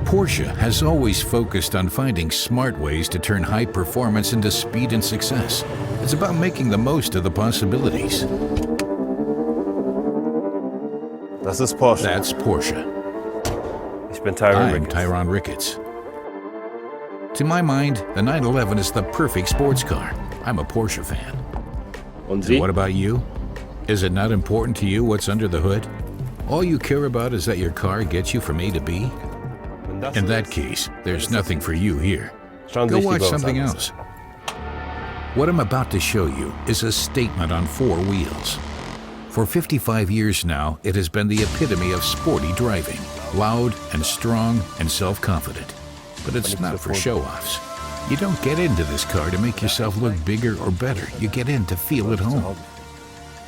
Porsche has always focused on finding smart ways to turn high performance into speed and success. It's about making the most of the possibilities. Das ist Porsche. That's Porsche. Ich bin Tyron I'm Ricketts. Tyron Ricketts. To my mind, the 911 is the perfect sports car. I'm a Porsche fan. Und And Sie? what about you? Is it not important to you what's under the hood? All you care about is that your car gets you from A to B? In that case, there's nothing for you here. Schauen Sie Go sich watch lieber was something anderes else. What I'm about to show you is a statement on 4 wheels. For 55 years now, it has been the epitome of sporty driving, loud and strong and self-confident. But it's not for show-offs. You don't get into this car to make yourself look bigger or better. You get in to feel at home.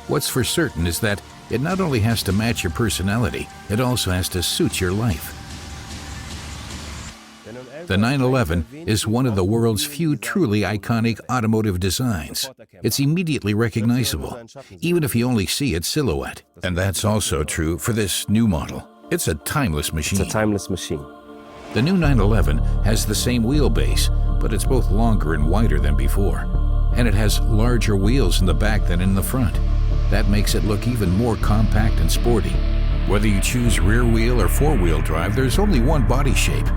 What's for certain is that it not only has to match your personality, it also has to suit your life. The 911 is one of the world's few truly iconic automotive designs. It's immediately recognizable, even if you only see its silhouette. And that's also true for this new model. It's a timeless machine. It's a timeless machine. The new 911 has the same wheelbase, but it's both longer and wider than before. And it has larger wheels in the back than in the front. That makes it look even more compact and sporty. Whether you choose rear wheel or four-wheel drive, there's only one body shape.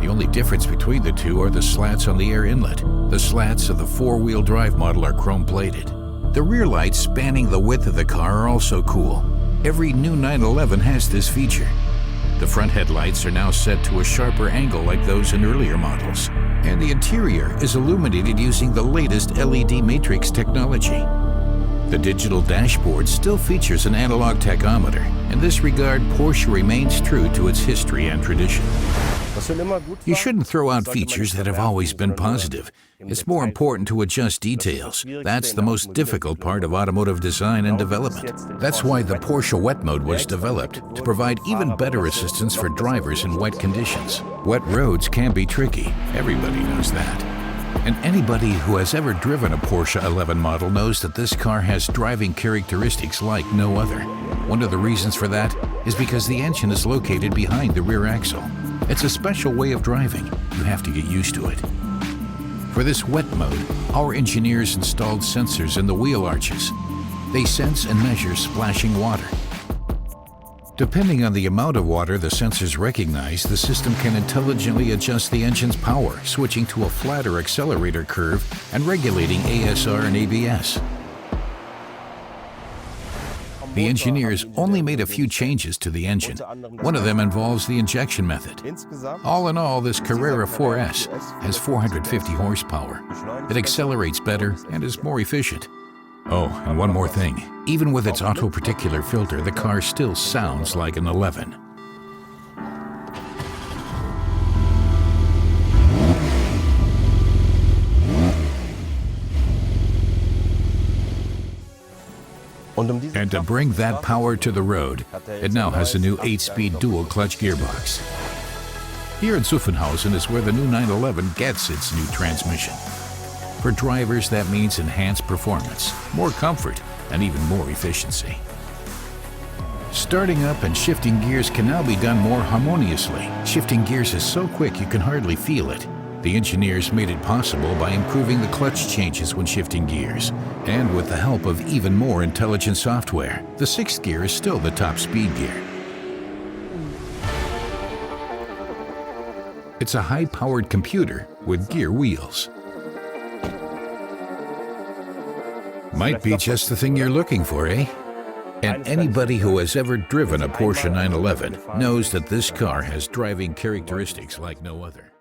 The only difference between the two are the slats on the air inlet. The slats of the four-wheel drive model are chrome-plated. The rear lights spanning the width of the car are also cool. Every new 911 has this feature. The front headlights are now set to a sharper angle like those in earlier models. And the interior is illuminated using the latest LED matrix technology. The digital dashboard still features an analog tachometer. In this regard, Porsche remains true to its history and tradition. You shouldn't throw out features that have always been positive. It's more important to adjust details. That's the most difficult part of automotive design and development. That's why the Porsche Wet Mode was developed, to provide even better assistance for drivers in wet conditions. Wet roads can be tricky. Everybody knows that. And anybody who has ever driven a Porsche 11 model knows that this car has driving characteristics like no other. One of the reasons for that is because the engine is located behind the rear axle. It's a special way of driving. You have to get used to it. For this wet mode, our engineers installed sensors in the wheel arches. They sense and measure splashing water. Depending on the amount of water the sensors recognize, the system can intelligently adjust the engine's power, switching to a flatter accelerator curve and regulating ASR and ABS. The engineers only made a few changes to the engine. One of them involves the injection method. All in all, this Carrera 4S has 450 horsepower. It accelerates better and is more efficient. Oh, and one more thing. Even with its auto particulate filter, the car still sounds like an 11. And to bring that power to the road, it now has a new 8-speed dual-clutch gearbox. Here in Zuffenhausen is where the new 911 gets its new transmission. For drivers, that means enhanced performance, more comfort, and even more efficiency. Starting up and shifting gears can now be done more harmoniously. Shifting gears is so quick you can hardly feel it. The engineers made it possible by improving the clutch changes when shifting gears. And with the help of even more intelligent software, the 6th gear is still the top speed gear. It's a high-powered computer with gear wheels. Might be just the thing you're looking for, eh? And anybody who has ever driven a Porsche 911 knows that this car has driving characteristics like no other.